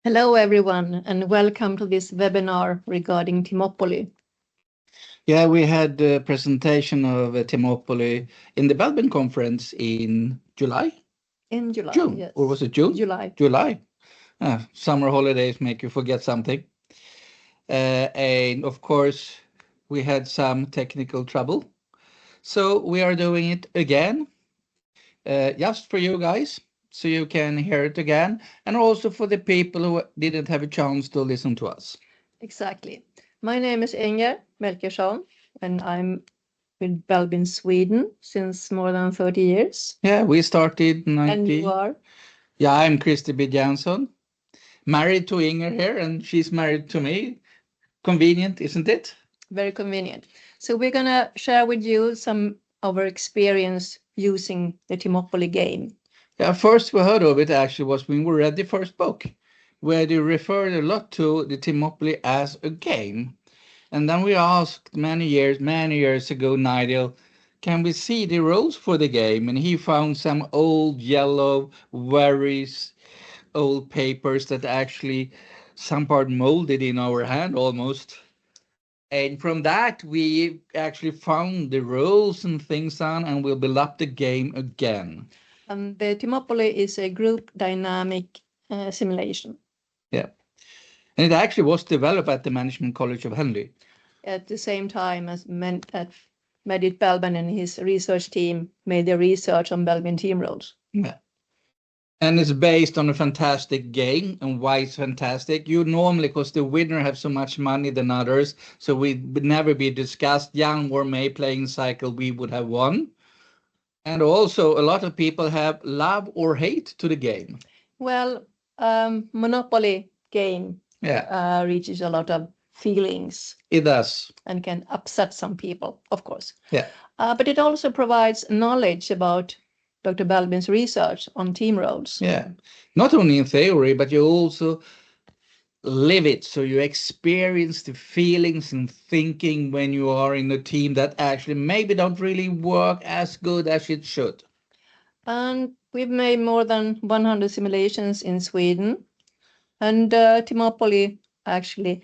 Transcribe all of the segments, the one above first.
Hello, everyone, and welcome to this webinar regarding Teamopoly. Yeah, we had a presentation of Teamopoly in the Belbin Conference in July? In July, June, yes. or was it June? July. July. Summer holidays make you forget something. And of course, we had some technical trouble. So we are doing it again, just for you guys, so you can hear it again, and also for the people who didn't have a chance to listen to us. Exactly. My name is Inger Melkersson, and I'm with Belbin Sweden since more than 30 years. Yeah, we started 90. And you are? Yeah, I'm Christer B. Jansson, married to Inger here, and she's married to me. Convenient, isn't it? Very convenient. So we're going to share with you some of our experience using the Teamopoly game. Yeah, first we heard of it actually was when we read the first book, where they referred a lot to the Teamopoly as a game. And then we asked many years ago, Nigel, can we see the rules for the game? And he found some old yellow, very old papers that actually some part molded in our hand almost. And from that, we actually found the rules and things on, and we'll build up the game again. The Teamopoly is a group dynamic simulation. Yeah. And it actually was developed at the Management College of Henley. At the same time as Medit Belbin and his research team made their research on Belbin team roles. Yeah. And it's based on a fantastic game. And why it's fantastic? You normally, because the winner have so much money than others, so we would never be discussed. Young or May playing cycle, we would have won. And also, a lot of people have love or hate to the game. Well, Monopoly game reaches a lot of feelings. It does. And can upset some people, of course. Yeah. But it also provides knowledge about Dr. Belbin's research on team roles. Yeah, not only in theory, but you also live it. So you experience the feelings and thinking when you are in a team that actually maybe don't really work as good as it should. And we've made more than 100 simulations in Sweden. And Teamopoly actually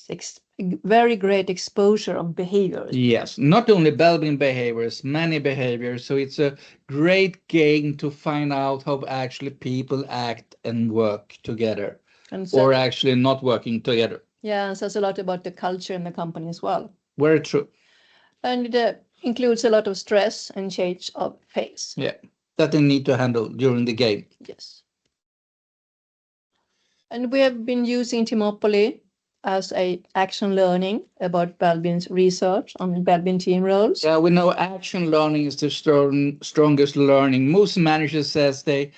is very great exposure of behaviors. Yes, not only Belbin behaviors, many behaviors. So it's a great game to find out how actually people act and work together, or actually not working together. Yeah, and says a lot about the culture in the company as well. Very true. And it includes a lot of stress and change of pace. Yeah, that they need to handle during the game. Yes. And we have been using Teamopoly as a action learning about Belbin's research on Belbin team roles. Yeah, we know action learning is the strongest learning. Most managers says they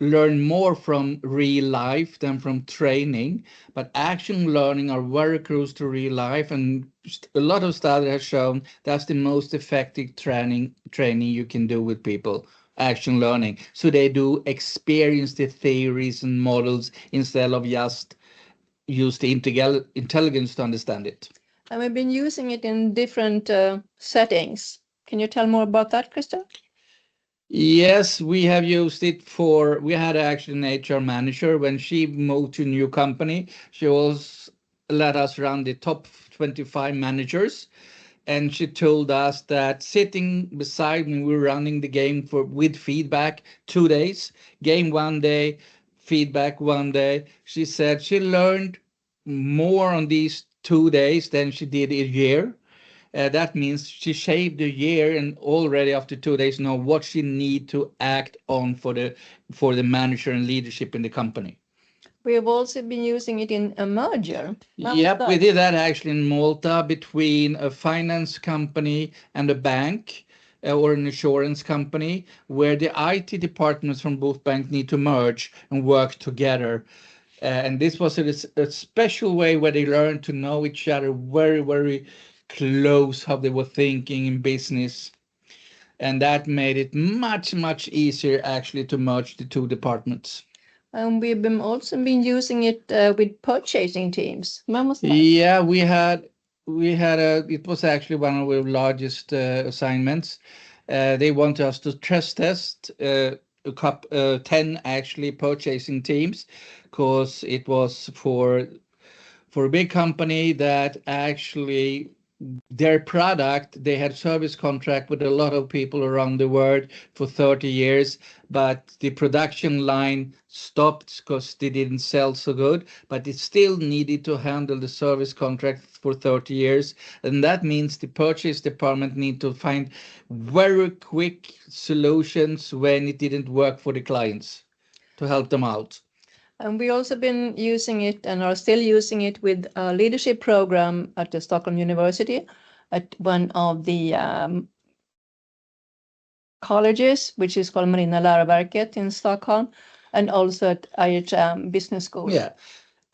learn more from real life than from training, but action learning are very close to real life, and a lot of studies have shown that's the most effective training you can do with people. Action learning, so they do experience the theories and models instead of just use the intelligence to understand it. And we've been using it in different settings. Can you tell more about that, Krista? Yes, we have used it for, we had actually an HR manager when she moved to a new company. She was let us run the top 25 managers. And she told us that sitting beside when we were running the game with feedback 2 days, game 1 day, feedback 1 day, she said she learned more on these 2 days than she did a year. That means she shaved a year and already after 2 days know what she need to act on for the manager and leadership in the company. We have also been using it in a merger. Yep, we did that actually in Malta between a finance company and a bank or an insurance company, where the IT departments from both banks need to merge and work together. And this was a special way where they learned to know each other very, very close, how they were thinking in business. And that made it much, much easier actually to merge the two departments. And we've also been using it with purchasing teams. When was that? Yeah, it was actually one of our largest assignments. They want us to stress test 10 actually purchasing teams, because it was for a big company that actually their product, they had service contract with a lot of people around the world for 30 years, but the production line stopped because they didn't sell so good, but it still needed to handle the service contract for 30 years. And that means the purchase department need to find very quick solutions when it didn't work for the clients to help them out. And we also been using it and are still using it with a leadership program at the Stockholm University, at one of the colleges, which is called Marina Läroverket in Stockholm, and also at IHM Business School. Yeah,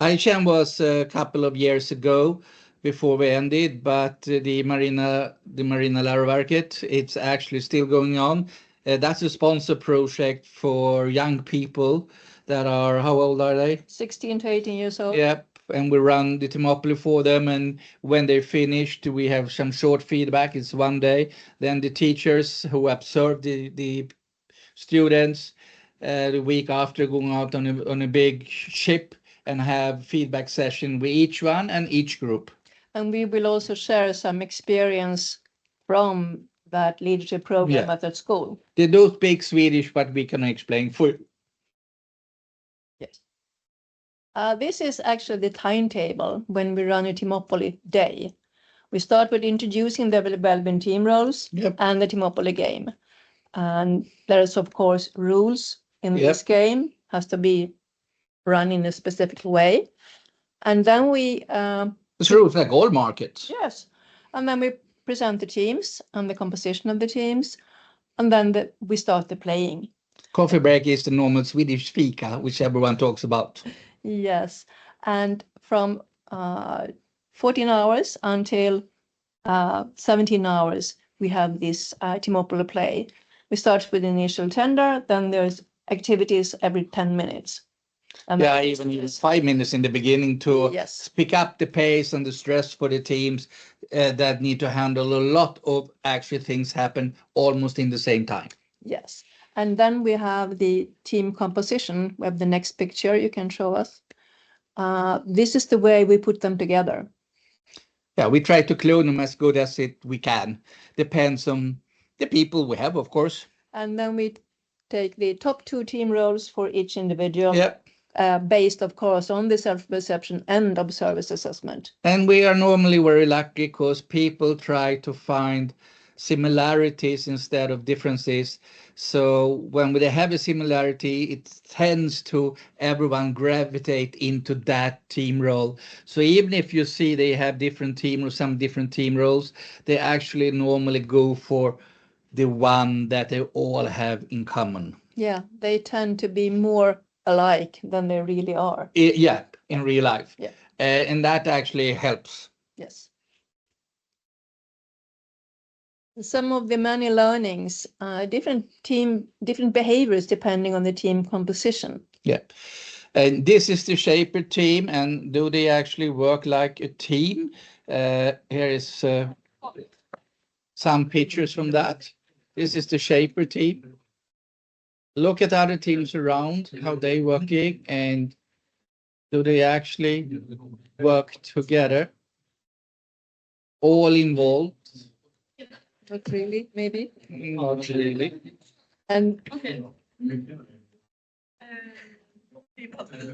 IHM was a couple of years ago before we ended, but the Marina Läroverket, it's actually still going on. That's a sponsor project for young people that are, how old are they? 16 to 18 years old. Yep, and we run the Teamopoly for them, and when they're finished, we have some short feedback. It's one day. Then the teachers who observe the students the week after, going out on a big ship and have feedback session with each one and each group. And we will also share some experience from that leadership program at that school. They don't speak Swedish, but we can explain for you. Yes. This is actually the timetable when we run a Teamopoly day. We start with introducing the Belbin team roles and the Teamopoly game. And there's, of course, rules in this game, has to be run in a specific way. And then we... it's rules like all markets. Yes. And then we present the teams and the composition of the teams. And then we start the playing. Coffee break is the normal Swedish fika, which everyone talks about. Yes. And from 14 hours until 17 hours, we have this Teamopoly play. We start with initial tender, then there's activities every 10 minutes. And even 5 minutes in the beginning to pick up the pace and the stress for the teams that need to handle a lot of actually things happen almost in the same time. Yes. And then we have the team composition. We have the next picture you can show us. This is the way we put them together. Yeah, we try to clone them as good as we can. Depends on the people we have, of course. And then we take the top 2 team roles for each individual. Yep. Based, of course, on the self-perception and observers assessment. And we are normally very lucky because people try to find similarities instead of differences. So when they have a similarity, it tends to everyone gravitate into that team role. So even if you see they have different team or some different team roles, they actually normally go for the one that they all have in common. Yeah, they tend to be more alike than they really are. In real life. Yeah. And that actually helps. Yes. Some of the many learnings, different behaviors depending on the team composition. Yeah. And this is the shaper team, and do they actually work like a team? Here is some pictures from that. This is the shaper team. Look at other teams around, how they working, and do they actually work together? All involved? Not really, maybe. Not really. And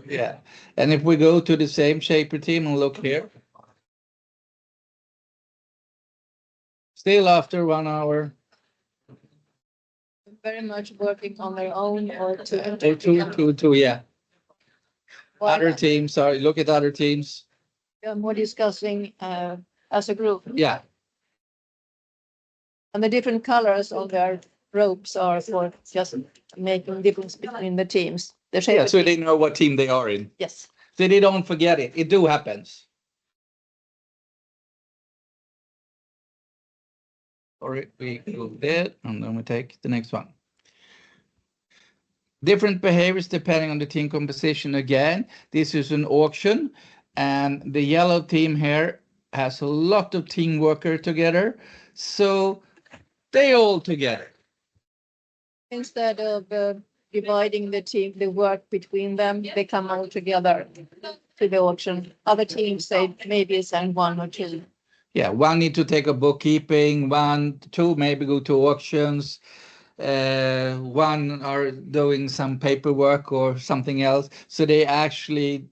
yeah. And if we go to the same shaper team and look here. Still after 1 hour. Very much working on their own or Two, yeah. Other teams, sorry, look at other teams. More discussing as a group. Yeah. And the different colors on their ropes are for just making difference between the teams. So they know what team they are in. Yes. So they don't forget it. It do happens. Sorry, we go there, and then we take the next one. Different behaviors depending on the team composition again. This is an auction, and the yellow team here has a lot of team worker together. So they all together. Instead of dividing the team, the work between them. They come all together to the auction. Other teams, they maybe send one or two. Yeah, one need to take a bookkeeping, two maybe go to auctions, one are doing some paperwork or something else. So they actually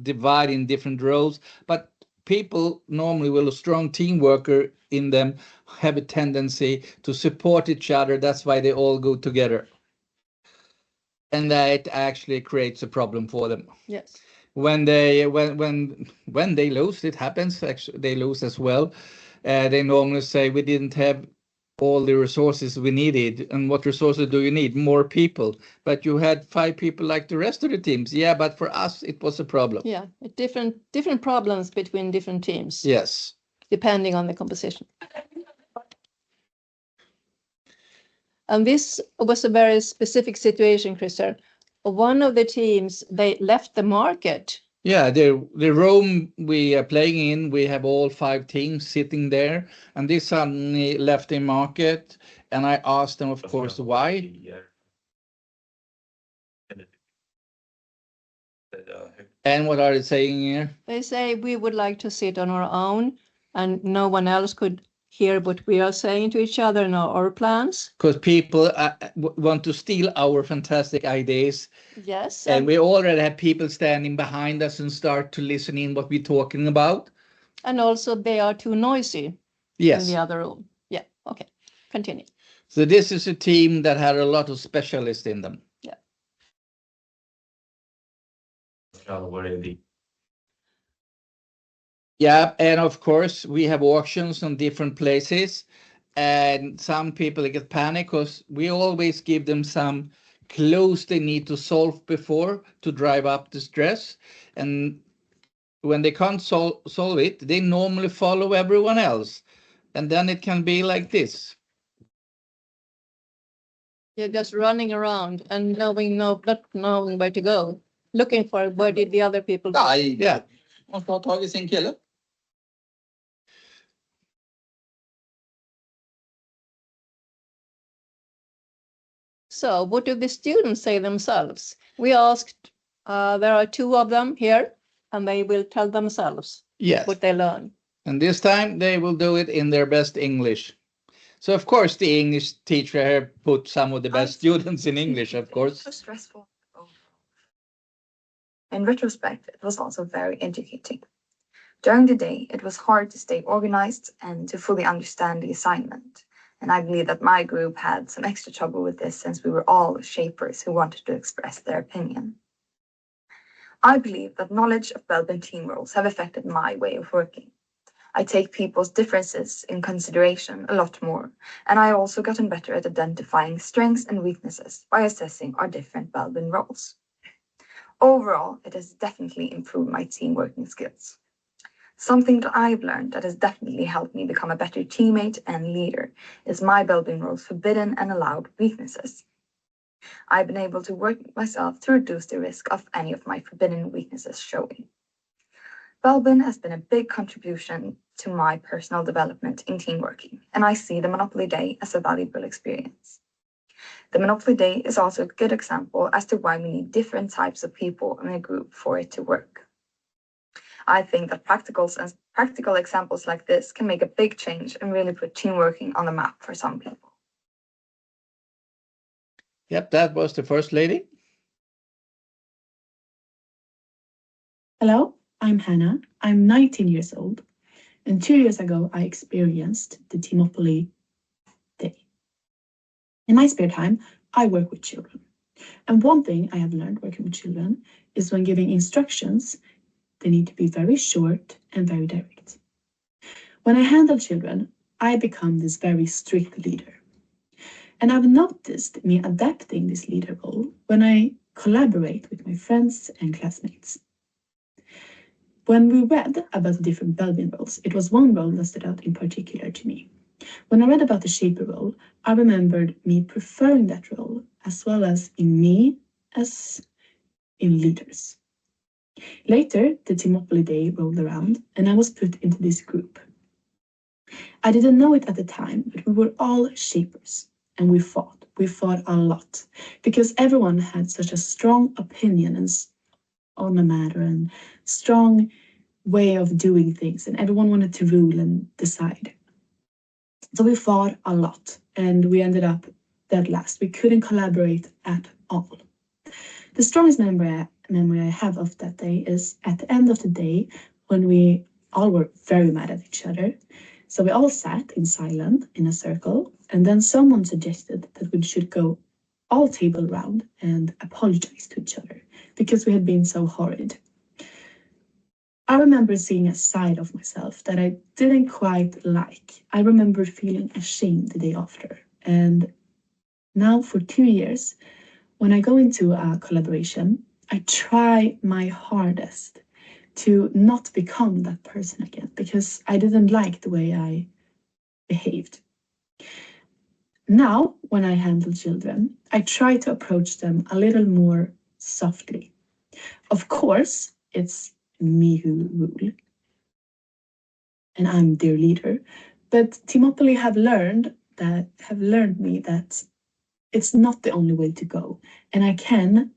divide in different roles. But people normally with a strong team worker in them have a tendency to support each other. That's why they all go together. And that actually creates a problem for them. Yes. When they lose, it happens. Actually, they lose as well. They normally say we didn't have all the resources we needed. And what resources do you need? More people. But you had 5 people like the rest of the teams. Yeah, but for us it was a problem. Yeah, different problems between different teams. Yes. Depending on the composition. And this was a very specific situation, Christer. One of the teams, they left the market. Yeah, the room we are playing in, we have all 5 teams sitting there, and they suddenly left the market, and I asked them, of course, why. And what are they saying here? They say we would like to sit on our own, and no one else could hear what we are saying to each other and our plans. Because people want to steal our fantastic ideas. Yes. And we already have people standing behind us and start to listen in what we're talking about. And also they are too noisy. Yes. In the other room. Yeah, okay. Continue. So this is a team that had a lot of specialists in them. Yeah. Yeah, and of course we have auctions on different places, and some people get panic because we always give them some clues they need to solve before to drive up the stress. And when they can't solve it, they normally follow everyone else, and then it can be like this. You're just running around and not knowing where to go, looking for where did the other people go. Yeah. Måste ha tagit sin kille. So what do the students say themselves? We asked, there are 2 of them here, and they will tell themselves what they learn. And this time they will do it in their best English. So of course the English teacher here put some of the best students in English, of course. So stressful. In retrospect, it was also very educating. During the day, it was hard to stay organized and to fully understand the assignment. And I believe that my group had some extra trouble with this since we were all shapers who wanted to express their opinion. I believe that knowledge of Belbin team roles have affected my way of working. I take people's differences in consideration a lot more, and I also gotten better at identifying strengths and weaknesses by assessing our different Belbin roles. Overall, it has definitely improved my team working skills. Something that I've learned that has definitely helped me become a better teammate and leader is my Belbin role's forbidden and allowed weaknesses. I've been able to work myself to reduce the risk of any of my forbidden weaknesses showing. Belbin has been a big contribution to my personal development in team working, and I see the Monopoly Day as a valuable experience. The Monopoly Day is also a good example as to why we need different types of people in a group for it to work. I think that practical examples like this can make a big change and really put team working on the map for some people. Yep, that was the first lady. Hello, I'm Hannah. I'm 19 years old, and 2 years ago I experienced the Teamopoly Day. In my spare time, I work with children. And one thing I have learned working with children is when giving instructions, they need to be very short and very direct. When I handle children, I become this very strict leader. And I've noticed me adapting this leader role when I collaborate with my friends and classmates. When we read about the different Belbin roles, it was one role that stood out in particular to me. When I read about the shaper role, I remembered me preferring that role as well as in me as in leaders. Later, the Teamopoly Day rolled around and I was put into this group. I didn't know it at the time, but we were all shapers and we fought we fought a lot because everyone had such a strong opinion on the matter and strong way of doing things, and everyone wanted to rule and decide. So we fought a lot, and we ended up dead last. We couldn't collaborate at all. The strongest memory I have of that day is at the end of the day when we all were very mad at each other. So we all sat in silence in a circle, and then someone suggested that we should go all table round and apologize to each other because we had been so horrid. I remember seeing a side of myself that I didn't quite like. I remember feeling ashamed the day after. And now for 2 years, when I go into a collaboration, I try my hardest to not become that person again because I didn't like the way I behaved. Now, when I handle children, I try to approach them a little more softly. Of course, it's me who rule, and I'm their leader. But Teamopoly have learned me that it's not the only way to go, and I can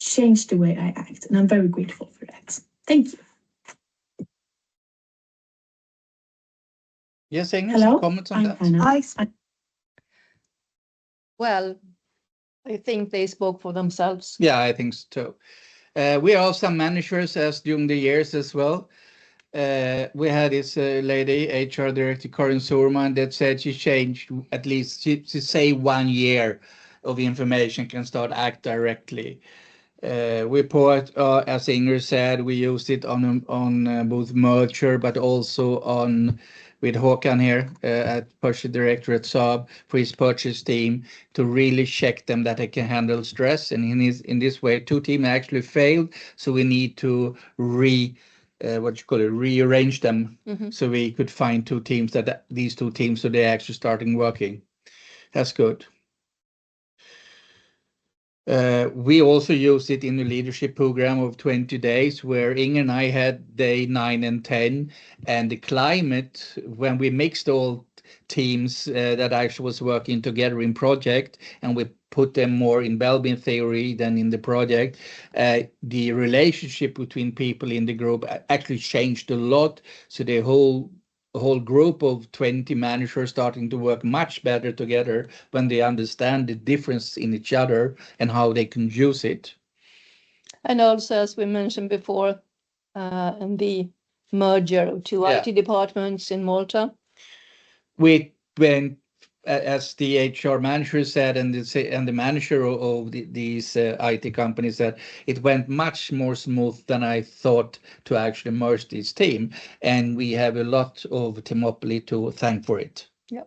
change the way I act, and I'm very grateful for that. Thank you. Yes, Inger, Hello, some comments on I'm that? Hannah. Well, I think they spoke for themselves. Yeah, I think so too. We are some managers as during the years as well. We had this lady, HR director Karin Surman, that said she changed at least, she say 1 year of information can start act directly. We put, as Inger said, we used it on both merger, but also on with Håkan here at purchase director at Saab for his purchase team to really check them that they can handle stress. And in this way, 2 teams actually failed, so we need to rearrange them. So we could find 2 teams these 2 teams, so they're actually starting working. That's good. We also used it in the leadership program of 20 days, where Inger and I had day 9 and 10, and the climate, when we mixed all teams that actually was working together in project, and we put them more in Belbin theory than in the project, the relationship between people in the group actually changed a lot. So the whole group of 20 managers starting to work much better together when they understand the difference in each other and how they can use it. And also, as we mentioned before, in the merger of 2 IT departments in Malta. We went, as the HR manager said, and the manager of these IT companies said, it went much more smooth than I thought to actually merge this team, and we have a lot of Teamopoly to thank for it. Yeah.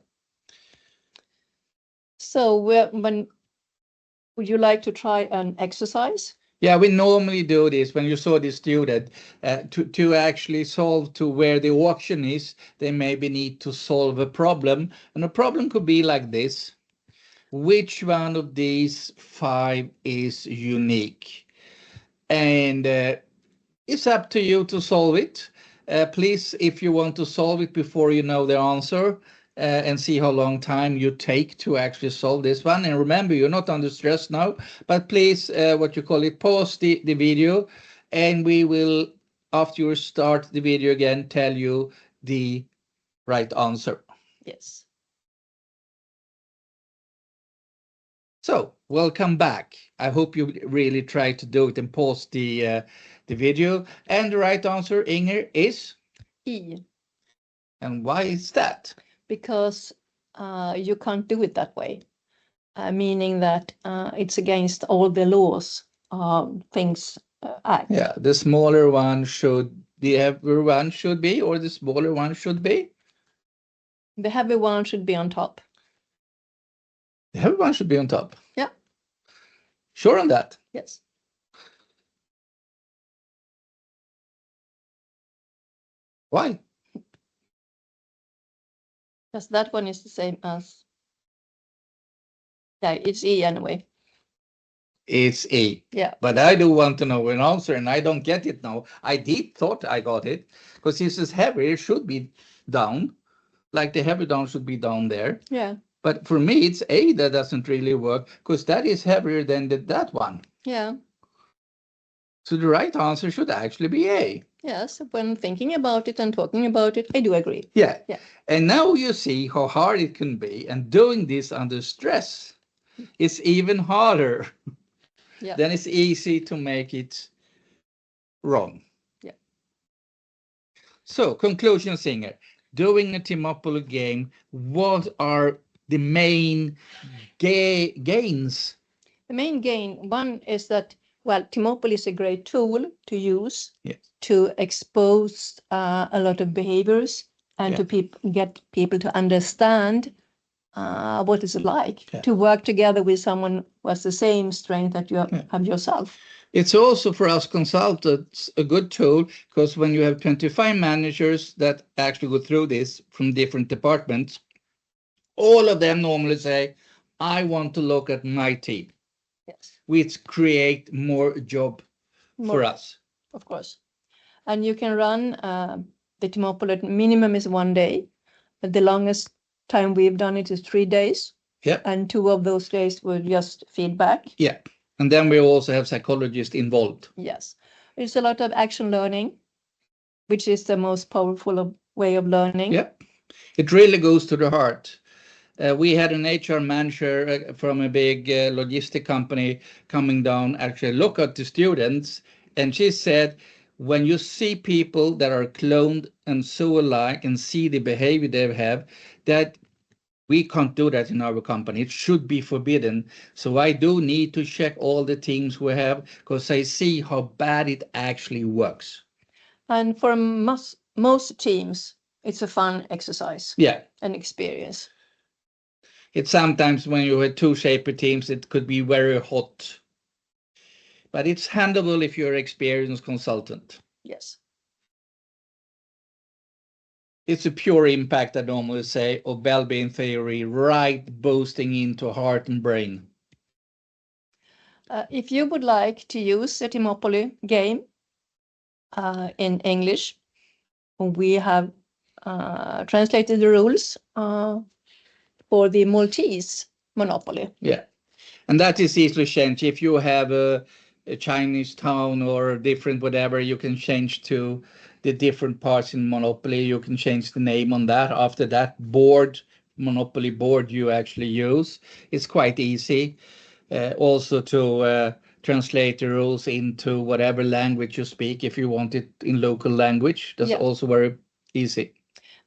So, when would you like to try an exercise? Yeah, we normally do this when you saw the student to actually solve to where the auction is. They maybe need to solve a problem, and a problem could be like this: which one of these 5 is unique? And it's up to you to solve it. Please, if you want to solve it before you know the answer, and see how long time you take to actually solve this one. And remember, you're not under stress now, but please, pause the video, and we will, after you start the video again, tell you the right answer. Yes. So welcome back. I hope you really try to do it and pause the video. And the right answer, Inger, is E. And why is that? Because you can't do it that way, meaning that it's against all the laws things act. Yeah, the smaller one should, the heavier one should be, or the smaller one should be? The heavy one should be on top. The heavy one should be on top. Yeah. Sure on that? Yes. Why? Because that one is the same as, yeah, it's E anyway. It's E. Yeah. But I do want to know an answer, and I don't get it now. I did thought I got it, because this is heavy, it should be down, like the heavy down should be down there. Yeah. But for me, it's A that doesn't really work because that is heavier than that one. Yeah. So the right answer should actually be A. Yes. When thinking about it and talking about it, I do agree. Yeah. Yeah. And now you see how hard it can be. And doing this under stress is even harder. Yeah. Then it's easy to make it wrong. Yeah. So, conclusion, Singer. Doing a Teamopoly game, what are the main gains? The main gain, one is that, well, Teamopoly is a great tool to use to expose a lot of behaviors and to get people to understand what it's like to work together with someone who has the same strength that you have yourself. It's also for us consultants a good tool because when you have 25 managers that actually go through this from different departments, all of them normally say, I want to look at my team. Yes. Which create more job for us. Of course. And you can run the Teamopoly minimum is 1 day. The longest time we've done it is 3 days. Yeah. And 2 of those days were just feedback. Yeah. And then we also have psychologists involved. Yes. There's a lot of action learning, which is the most powerful way of learning. Yeah. It really goes to the heart. We had an HR manager from a big logistic company coming down, actually look at the students. And she said, when you see people that are cloned and so alike and see the behavior they have, that we can't do that in our company. It should be forbidden. So I do need to check all the teams we have because I see how bad it actually works. And for most teams, it's a fun exercise. Yeah. An experience. It's sometimes when you have 2 shaper teams, it could be very hot. But it's handleable if you're an experienced consultant. Yes. It's a pure impact, I normally say, of Belbin theory, right boosting into heart and brain. If you would like to use the Teamopoly game in English, we have translated the rules for the Maltese Monopoly. Yeah, and that is easily changed. If you have a Chinese town or different whatever, you can change to the different parts in Monopoly. You can change the name on that. After that Monopoly board you actually use. It's quite easy. Also to translate the rules into whatever language you speak. If you want it in local language, that's also very easy.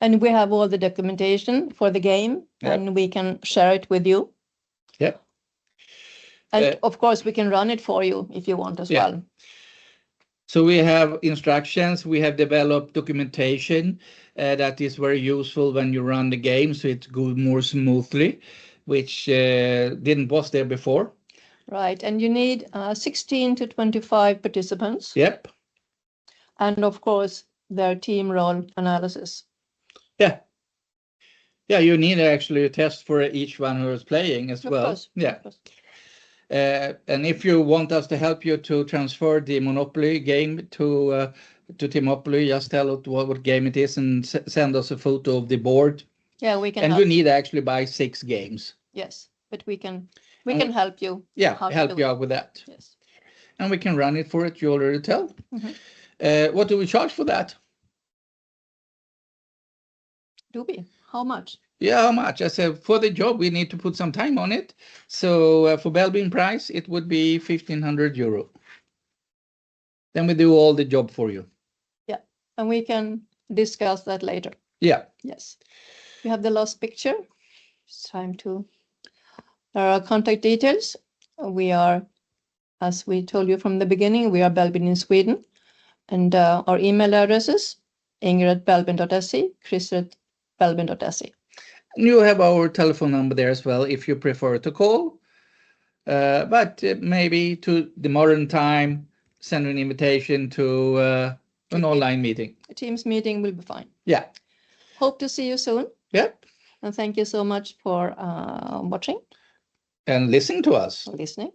And we have all the documentation for the game, and we can share it with you. Yeah. And of course, we can run it for you if you want as well. So we have instructions, we have developed documentation that is very useful when you run the game, so it goes more smoothly, which was there before. Right, and you need 16 to 25 participants. Yep. And of course, their team role analysis. Yeah. Yeah, you need actually a test for each one who is playing as well. Course. Yeah. And if you want us to help you to transfer the Monopoly game to Teamopoly, just tell us what game it is and send us a photo of the board. Yeah, we can. And you need actually buy 6 games. Yes, but we can help you. Yeah, help you out with that. Yes. And we can run it for it. You already tell. Mm-hmm. What do we charge for that? Do we? How much? Yeah, how much? I said for the job we need to put some time on it. So for Belbin price it would be 1,500 euro. Then we do all the job for you. Yeah, and we can discuss that later. Yeah. Yes. We have the last picture. It's time to. There are contact details. We are, as we told you from the beginning, we are Belbin in Sweden, and our email addresses: inger@belbin.se, chris@belbin.se. You have our telephone number there as well if you prefer to call. But maybe to the modern time, send an invitation to an online meeting. A Teams meeting will be fine. Yeah. Hope to see you soon. Yep. And thank you so much for watching. And listening to us. Listening.